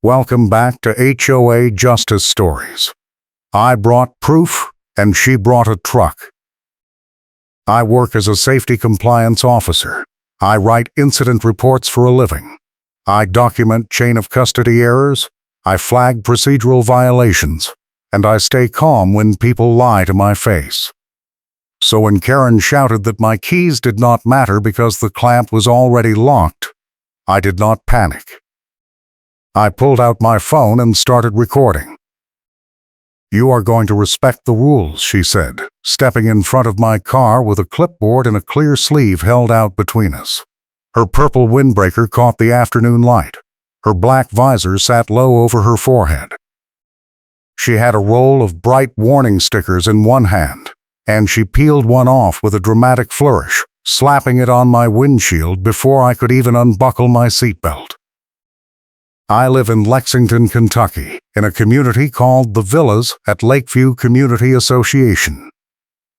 Welcome back to HOA Justice Stories. I brought proof, and she brought a truck. I work as a safety compliance officer. I write incident reports for a living. I document chain of custody errors. I flag procedural violations. And I stay calm when people lie to my face. So when Karen shouted that my keys did not matter because the clamp was already locked, I did not panic. I pulled out my phone and started recording. "You are going to respect the rules," she said, stepping in front of my car with a clipboard and a clear sleeve held out between us. Her purple windbreaker caught the afternoon light. Her black visor sat low over her forehead. She had a roll of bright warning stickers in one hand, and she peeled one off with a dramatic flourish, slapping it on my windshield before I could even unbuckle my seatbelt. I live in Lexington, Kentucky, in a community called The Villas at Lakeview Community Association.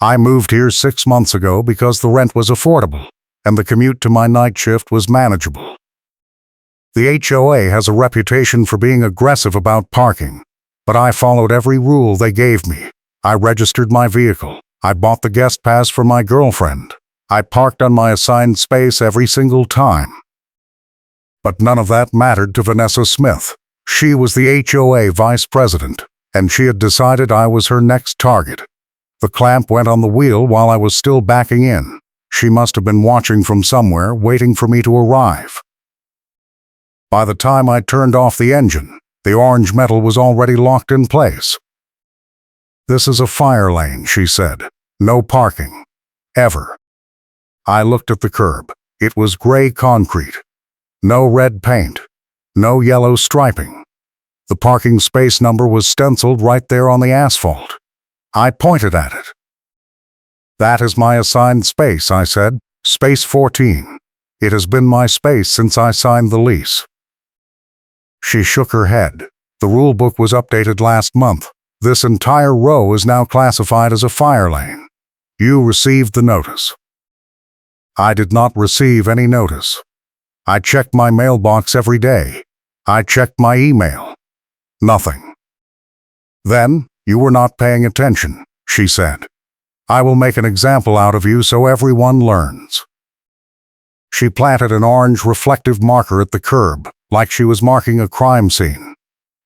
I moved here 6 months ago because the rent was affordable, and the commute to my night shift was manageable. The HOA has a reputation for being aggressive about parking, but I followed every rule they gave me. I registered my vehicle. I bought the guest pass for my girlfriend. I parked on my assigned space every single time. But none of that mattered to Vanessa Smith. She was the HOA vice president, and she had decided I was her next target. The clamp went on the wheel while I was still backing in. She must have been watching from somewhere, waiting for me to arrive. By the time I turned off the engine, the orange metal was already locked in place. "This is a fire lane," she said. "No parking. Ever." I looked at the curb. It was gray concrete. No red paint. No yellow striping. The parking space number was stenciled right there on the asphalt. I pointed at it. "That is my assigned space," I said. "Space 14. It has been my space since I signed the lease." She shook her head. "The rule book was updated last month. This entire row is now classified as a fire lane. You received the notice." I did not receive any notice. I checked my mailbox every day. I checked my email. Nothing. "Then, you were not paying attention," she said. "I will make an example out of you so everyone learns." She planted an orange reflective marker at the curb, like she was marking a crime scene.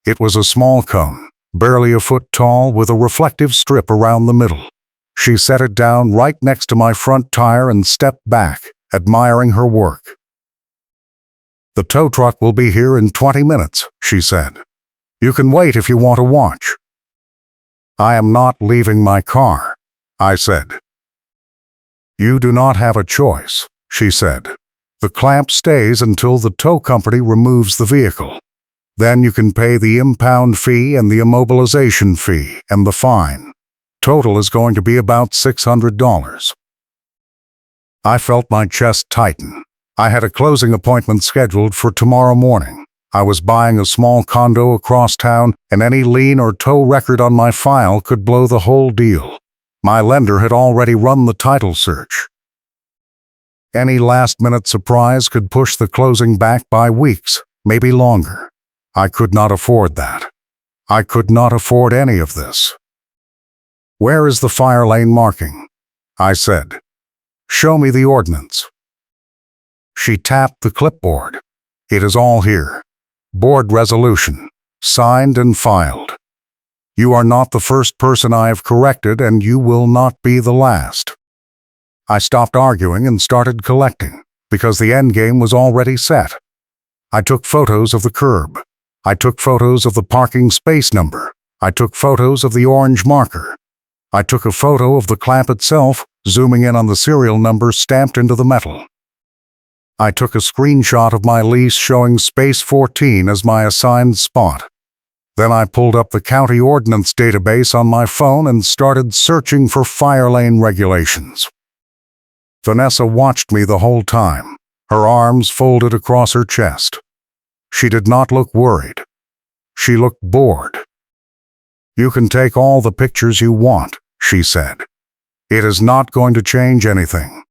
It was a small cone, barely a foot tall, with a reflective strip around the middle. She set it down right next to my front tire and stepped back, admiring her work. "The tow truck will be here in 20 minutes, she said. "You can wait if you want to watch." "I am not leaving my car," I said. "You do not have a choice," she said. "The clamp stays until the tow company removes the vehicle. Then you can pay the impound fee and the immobilization fee and the fine. Total is going to be about $600. I felt my chest tighten. I had a closing appointment scheduled for tomorrow morning. I was buying a small condo across town, and any lien or tow record on my file could blow the whole deal. My lender had already run the title search. Any last-minute surprise could push the closing back by weeks, maybe longer. I could not afford that. I could not afford any of this. "Where is the fire lane marking?" I said. "Show me the ordinance." She tapped the clipboard. "It is all here. Board resolution. Signed and filed. You are not the first person I have corrected, and you will not be the last." I stopped arguing and started collecting, because the end game was already set. I took photos of the curb. I took photos of the parking space number. I took photos of the orange marker. I took a photo of the clamp itself, zooming in on the serial number stamped into the metal. I took a screenshot of my lease showing space 14 as my assigned spot. Then I pulled up the county ordinance database on my phone and started searching for fire lane regulations. Vanessa watched me the whole time, her arms folded across her chest. She did not look worried. She looked bored. "You can take all the pictures you want," she said. "It is not going to change anything."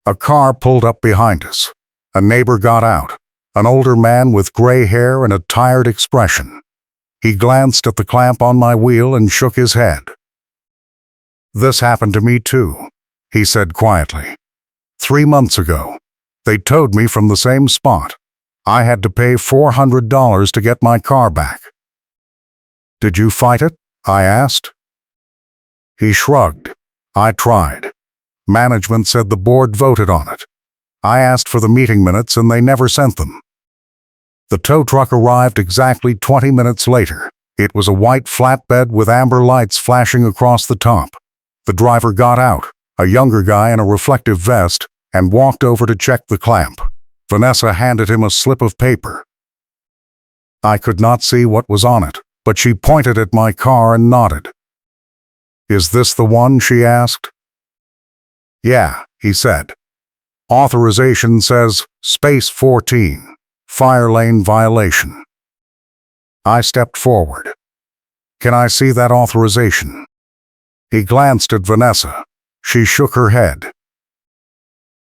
A car pulled up behind us. A neighbor got out. an older man with gray hair and a tired expression. He glanced at the clamp on my wheel and shook his head. "This happened to me too," he said quietly. "3 months ago. They towed me from the same spot. I had to pay $400 to get my car back." "Did you fight it?" I asked. He shrugged. "I tried. Management said the board voted on it. I asked for the meeting minutes and they never sent them." The tow truck arrived exactly 20 minutes later. It was a white flatbed with amber lights flashing across the top. The driver got out, a younger guy in a reflective vest, and walked over to check the clamp. Vanessa handed him a slip of paper. I could not see what was on it, but she pointed at my car and nodded. "Is this the one?" she asked. "Yeah," he said. "Authorization says space 14, fire lane violation." I stepped forward. "Can I see that authorization?" He glanced at Vanessa. She shook her head.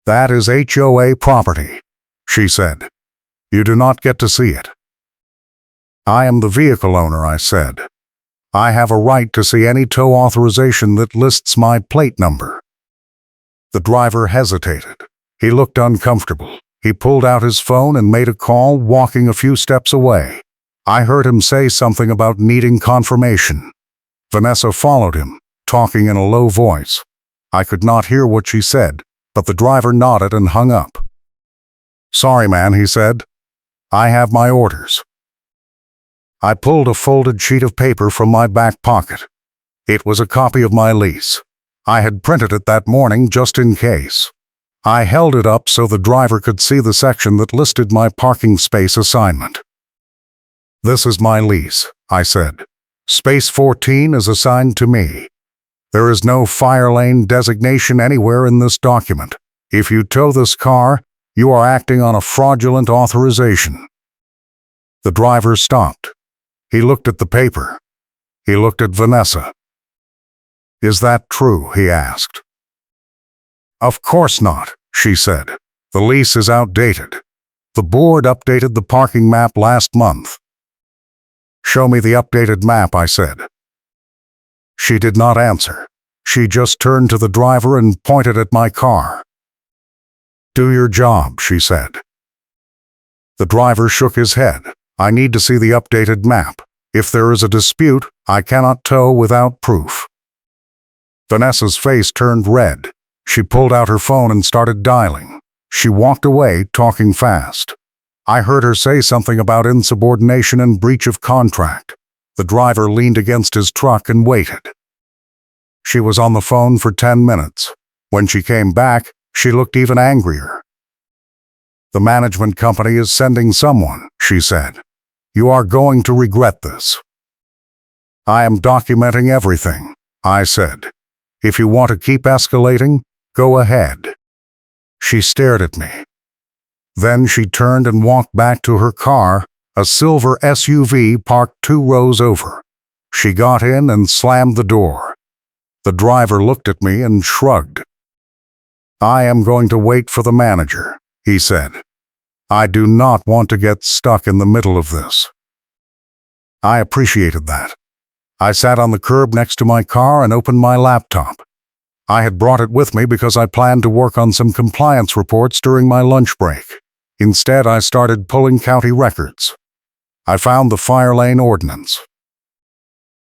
"That is HOA property," she said. "You do not get to see it." "I am the vehicle owner," I said. "I have a right to see any tow authorization that lists my plate number." The driver hesitated. He looked uncomfortable. He pulled out his phone and made a call, walking a few steps away. I heard him say something about needing confirmation. Vanessa followed him, talking in a low voice. I could not hear what she said, but the driver nodded and hung up. "Sorry, man," he said. "I have my orders." I pulled a folded sheet of paper from my back pocket. It was a copy of my lease. I had printed it that morning just in case. I held it up so the driver could see the section that listed my parking space assignment. "This is my lease," I said. "Space 14 is assigned to me. There is no fire lane designation anywhere in this document. If you tow this car, you are acting on a fraudulent authorization." The driver stopped. He looked at the paper. He looked at Vanessa. "Is that true?" he asked. "Of course not," she said. "The lease is outdated. The board updated the parking map last month." "Show me the updated map," I said. She did not answer. She just turned to the driver and pointed at my car. "Do your job," she said. The driver shook his head. "I need to see the updated map. If there is a dispute, I cannot tow without proof." Vanessa's face turned red. She pulled out her phone and started dialing. She walked away, talking fast. I heard her say something about insubordination and breach of contract. The driver leaned against his truck and waited. She was on the phone for 10 minutes. When she came back, she looked even angrier. "The management company is sending someone," she said. "You are going to regret this." "I am documenting everything," I said. "If you want to keep escalating, go ahead." She stared at me. Then she turned and walked back to her car, a silver SUV parked 2 rows over. She got in and slammed the door. The driver looked at me and shrugged. "I am going to wait for the manager," he said. "I do not want to get stuck in the middle of this." I appreciated that. I sat on the curb next to my car and opened my laptop. I had brought it with me because I planned to work on some compliance reports during my lunch break. Instead, I started pulling county records. I found the fire lane ordinance.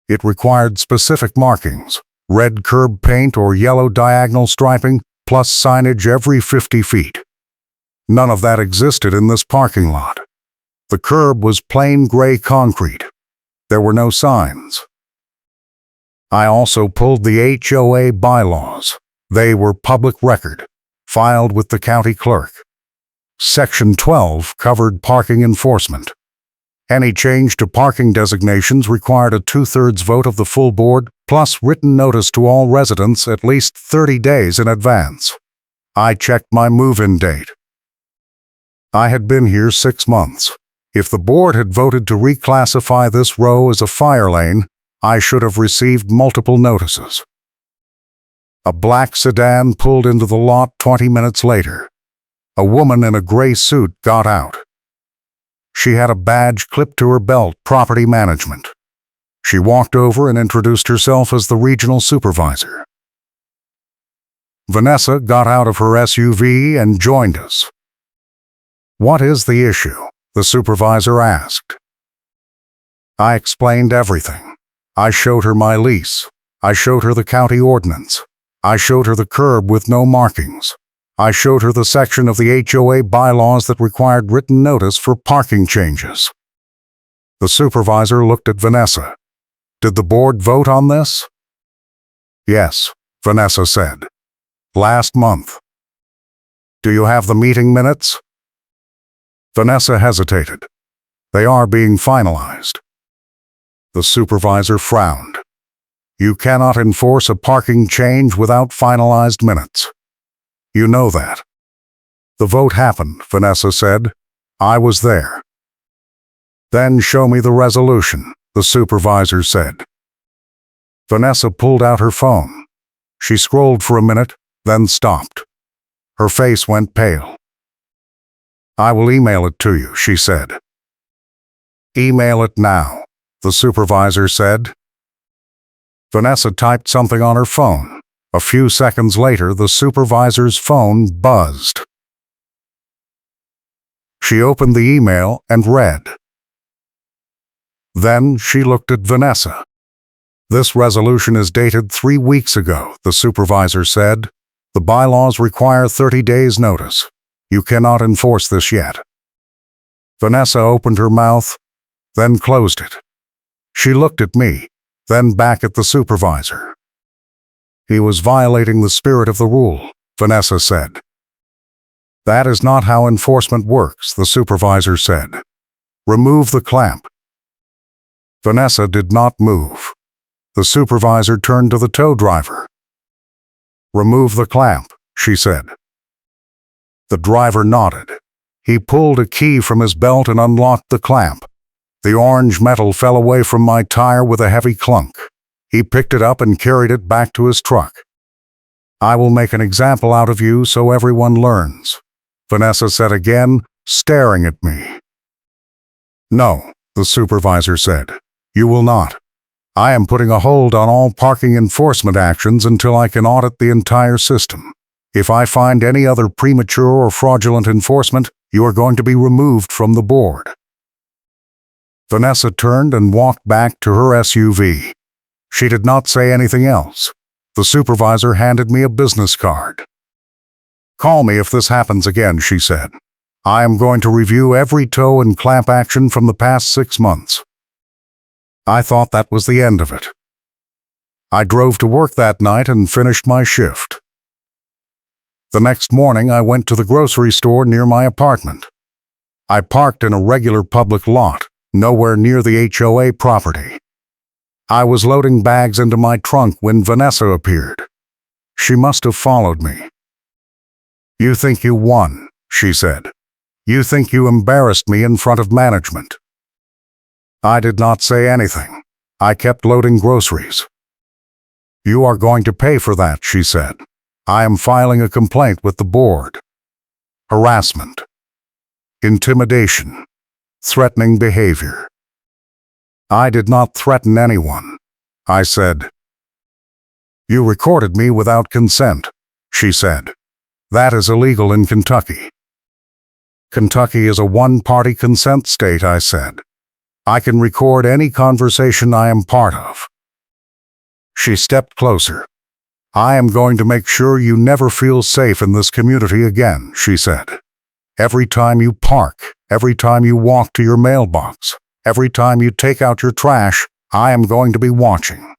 It required specific markings, red curb paint or yellow diagonal striping, plus signage every 50 feet. None of that existed in this parking lot. The curb was plain gray concrete. There were no signs. I also pulled the HOA bylaws. They were public record, filed with the county clerk. Section 12 covered parking enforcement. Any change to parking designations required a 2/3 vote of the full board, plus written notice to all residents at least 30 days in advance. I checked my move-in date. I had been here 6 months. If the board had voted to reclassify this row as a fire lane, I should have received multiple notices. A black sedan pulled into the lot 20 minutes later. A woman in a gray suit got out. She had a badge clipped to her belt, property management. She walked over and introduced herself as the regional supervisor. Vanessa got out of her SUV and joined us. "What is the issue?" the supervisor asked. I explained everything. I showed her my lease. I showed her the county ordinance. I showed her the curb with no markings. I showed her the section of the HOA bylaws that required written notice for parking changes. The supervisor looked at Vanessa. "Did the board vote on this?" "Yes," Vanessa said. "Last month." "Do you have the meeting minutes?" Vanessa hesitated. "They are being finalized." The supervisor frowned. "You cannot enforce a parking change without finalized minutes. You know that." "The vote happened," Vanessa said. "I was there." "Then show me the resolution," the supervisor said. Vanessa pulled out her phone. She scrolled for a minute, then stopped. Her face went pale. "I will email it to you," she said. "Email it now," the supervisor said. Vanessa typed something on her phone. A few seconds later, the supervisor's phone buzzed. She opened the email and read. Then she looked at Vanessa. "This resolution is dated 3 weeks ago," the supervisor said. "The bylaws require 30 days' notice. You cannot enforce this yet." Vanessa opened her mouth, then closed it. She looked at me, then back at the supervisor. "He was violating the spirit of the rule," Vanessa said. "That is not how enforcement works," the supervisor said. "Remove the clamp." Vanessa did not move. The supervisor turned to the tow driver. "Remove the clamp," she said. The driver nodded. He pulled a key from his belt and unlocked the clamp. The orange metal fell away from my tire with a heavy clunk. He picked it up and carried it back to his truck. "I will make an example out of you so everyone learns," Vanessa said again, staring at me. "No," the supervisor said. "You will not. I am putting a hold on all parking enforcement actions until I can audit the entire system. If I find any other premature or fraudulent enforcement, you are going to be removed from the board." Vanessa turned and walked back to her SUV. She did not say anything else. The supervisor handed me a business card. "Call me if this happens again," she said. "I am going to review every tow and clamp action from the past 6 months." I thought that was the end of it. I drove to work that night and finished my shift. The next morning, I went to the grocery store near my apartment. I parked in a regular public lot, nowhere near the HOA property. I was loading bags into my trunk when Vanessa appeared. She must have followed me. "You think you won," she said. "You think you embarrassed me in front of management." I did not say anything. I kept loading groceries. "You are going to pay for that," she said. "I am filing a complaint with the board." Harassment, intimidation, threatening behavior. I did not threaten anyone. I said, "You recorded me without consent," she said. "That is illegal in Kentucky." "Kentucky is a one-party consent state," I said. "I can record any conversation I am part of." She stepped closer. "I am going to make sure you never feel safe in this community again," she said. "Every time you park, every time you walk to your mailbox, every time you take out your trash, I am going to be watching."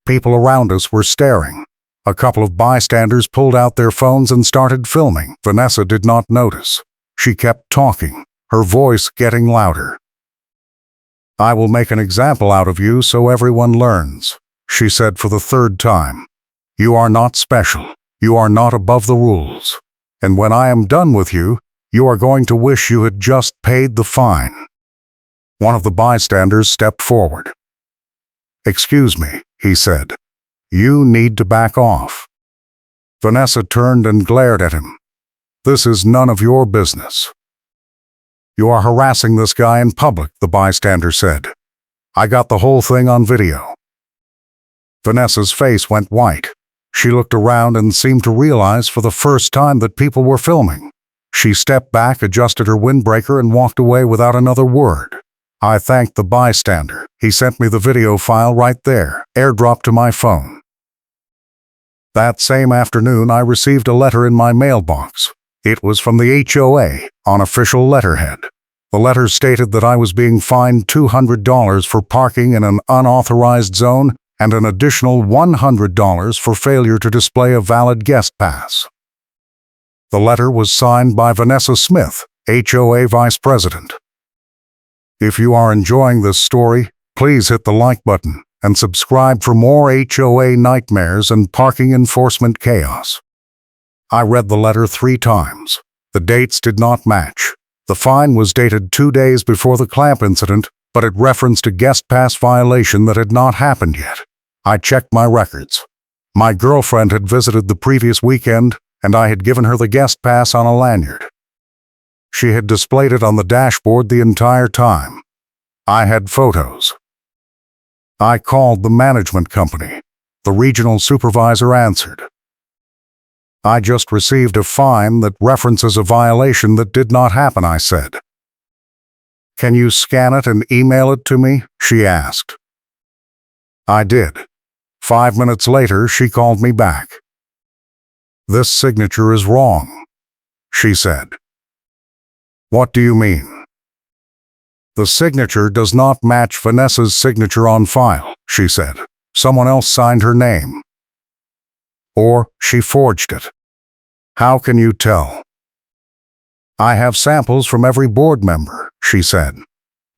People around us were staring. A couple of bystanders pulled out their phones and started filming. Vanessa did not notice. She kept talking, her voice getting louder. "I will make an example out of you so everyone learns," she said for the 3rd time. "You are not special. You are not above the rules. And when I am done with you, you are going to wish you had just paid the fine." One of the bystanders stepped forward. "Excuse me," he said. "You need to back off." Vanessa turned and glared at him. "This is none of your business." "You are harassing this guy in public," the bystander said. "I got the whole thing on video." Vanessa's face went white. She looked around and seemed to realize for the first time that people were filming. She stepped back, adjusted her windbreaker, and walked away without another word. I thanked the bystander. He sent me the video file right there, airdropped to my phone. That same afternoon, I received a letter in my mailbox. It was from the HOA on official letterhead. The letter stated that I was being fined $200 for parking in an unauthorized zone and an additional $100 for failure to display a valid guest pass. The letter was signed by Vanessa Smith, HOA Vice President. If you are enjoying this story, please hit the like button and subscribe for more HOA nightmares and parking enforcement chaos. I read the letter 3 times. The dates did not match. The fine was dated 2 days before the clamp incident, but it referenced a guest pass violation that had not happened yet. I checked my records. My girlfriend had visited the previous weekend, and I had given her the guest pass on a lanyard. She had displayed it on the dashboard the entire time. I had photos. I called the management company. The regional supervisor answered. "I just received a fine that references a violation that did not happen," I said. "Can you scan it and email it to me?" she asked. I did. 5 minutes later, she called me back. "This signature is wrong," she said. "What do you mean?" "The signature does not match Vanessa's signature on file," she said. "Someone else signed her name. Or she forged it." "How can you tell?" "I have samples from every board member," she said.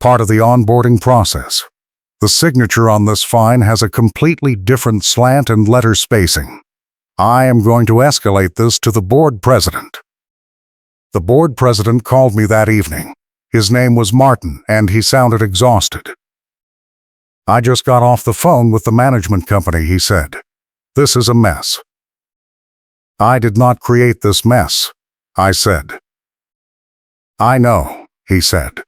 "Part of the onboarding process. The signature on this fine has a completely different slant and letter spacing. I am going to escalate this to the board president." The board president called me that evening. His name was Martin, and he sounded exhausted. "I just got off the phone with the management company," he said. "This is a mess." "I did not create this mess," I said. "I know," he said.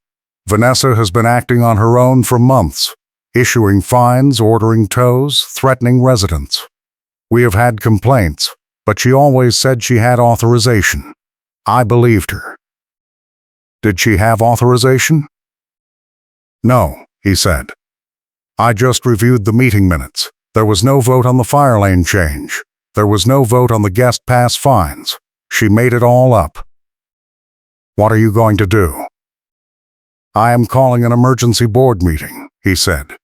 "Vanessa has been acting on her own for months, issuing fines, ordering tows, threatening residents. We have had complaints, but she always said she had authorization. I believed her." "Did she have authorization?" "No," he said. "I just reviewed the meeting minutes. There was no vote on the fire lane change. There was no vote on the guest pass fines. She made it all up." "What are you going to do?" "I am calling an emergency board meeting," he said.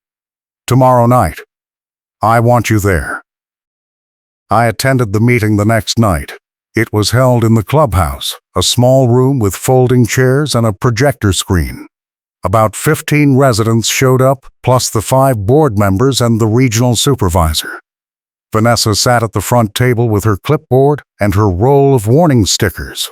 "Tomorrow night. I want you there." I attended the meeting the next night. It was held in the clubhouse, a small room with folding chairs and a projector screen. About 15 residents showed up, plus the 5 board members and the regional supervisor. Vanessa sat at the front table with her clipboard and her roll of warning stickers.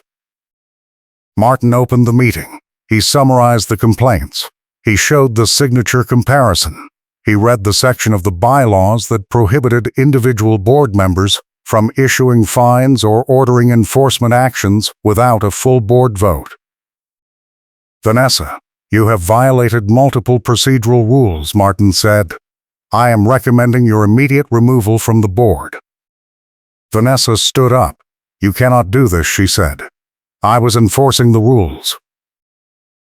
Martin opened the meeting. He summarized the complaints. He showed the signature comparison. He read the section of the bylaws that prohibited individual board members from issuing fines or ordering enforcement actions without a full board vote. "Vanessa, you have violated multiple procedural rules," Martin said. "I am recommending your immediate removal from the board." Vanessa stood up. "You cannot do this," she said. "I was enforcing the rules."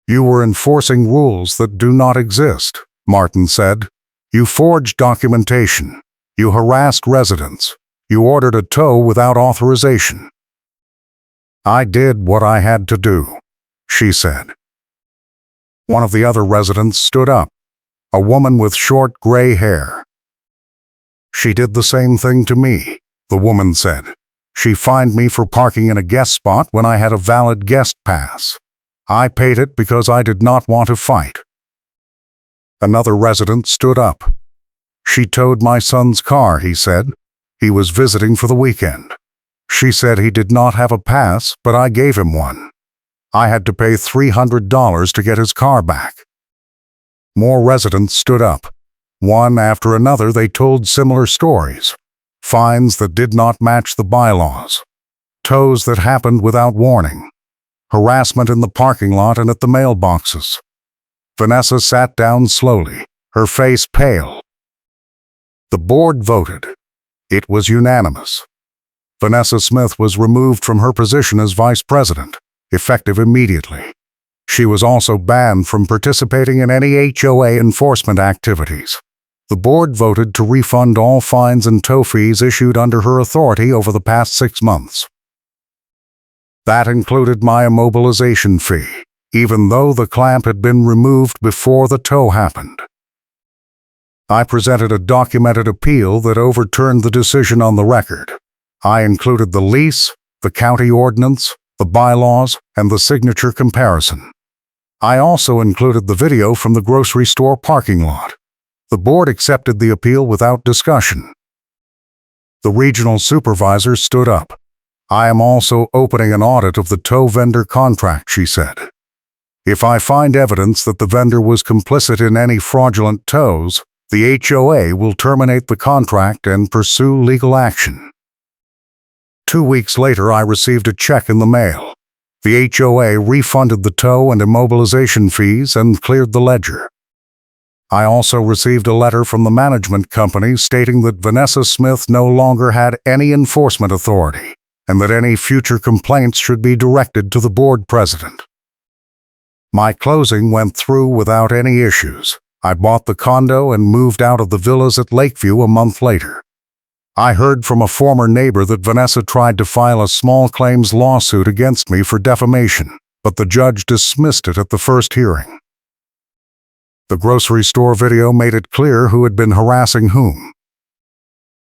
"You were enforcing rules that do not exist," Martin said. "You forged documentation. You harassed residents. You ordered a tow without authorization." "I did what I had to do," she said. One of the other residents stood up, a woman with short gray hair. "She did the same thing to me," the woman said. "She fined me for parking in a guest spot when I had a valid guest pass. I paid it because I did not want to fight." Another resident stood up. "She towed my son's car," he said. "He was visiting for the weekend. She said he did not have a pass, but I gave him one. I had to pay $300 to get his car back." More residents stood up. One after another, they told similar stories. Fines that did not match the bylaws. Tows that happened without warning. harassment in the parking lot and at the mailboxes. Vanessa sat down slowly, her face pale. The board voted. It was unanimous. Vanessa Smith was removed from her position as vice president, effective immediately. She was also banned from participating in any HOA enforcement activities. The board voted to refund all fines and tow fees issued under her authority over the past 6 months. That included my immobilization fee, even though the clamp had been removed before the tow happened. I presented a documented appeal that overturned the decision on the record. I included the lease, the county ordinance, the bylaws, and the signature comparison. I also included the video from the grocery store parking lot. The board accepted the appeal without discussion. The regional supervisor stood up. "I am also opening an audit of the tow vendor contract," she said. "If I find evidence that the vendor was complicit in any fraudulent tows, the HOA will terminate the contract and pursue legal action." 2 weeks later, I received a check in the mail. The HOA refunded the tow and immobilization fees and cleared the ledger. I also received a letter from the management company stating that Vanessa Smith no longer had any enforcement authority, and that any future complaints should be directed to the board president. My closing went through without any issues. I bought the condo and moved out of the villas at Lakeview a month later. I heard from a former neighbor that Vanessa tried to file a small claims lawsuit against me for defamation, but the judge dismissed it at the first hearing. The grocery store video made it clear who had been harassing whom.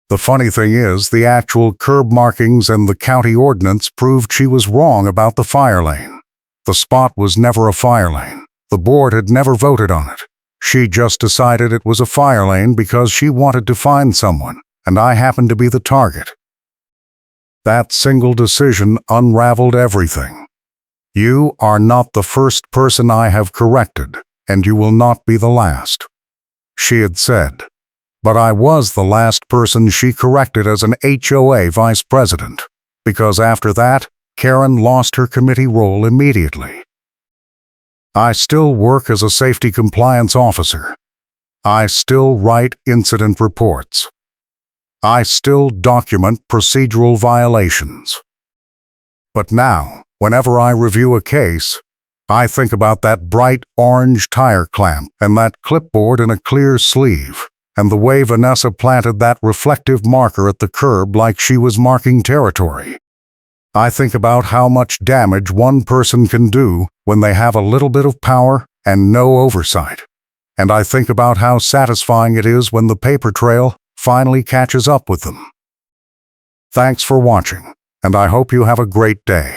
The funny thing is, the actual curb markings and the county ordinance proved she was wrong about the fire lane. The spot was never a fire lane. The board had never voted on it. She just decided it was a fire lane because she wanted to find someone, and I happened to be the target. That single decision unraveled everything. "You are not the first person I have corrected, and you will not be the last," she had said. But I was the last person she corrected as an HOA vice president, because after that, Karen lost her committee role immediately. I still work as a safety compliance officer. I still write incident reports. I still document procedural violations. But now, whenever I review a case, I think about that bright orange tire clamp and that clipboard in a clear sleeve, and the way Vanessa planted that reflective marker at the curb like she was marking territory. I think about how much damage one person can do when they have a little bit of power and no oversight. And I think about how satisfying it is when the paper trail finally catches up with them. Thanks for watching, and I hope you have a great day.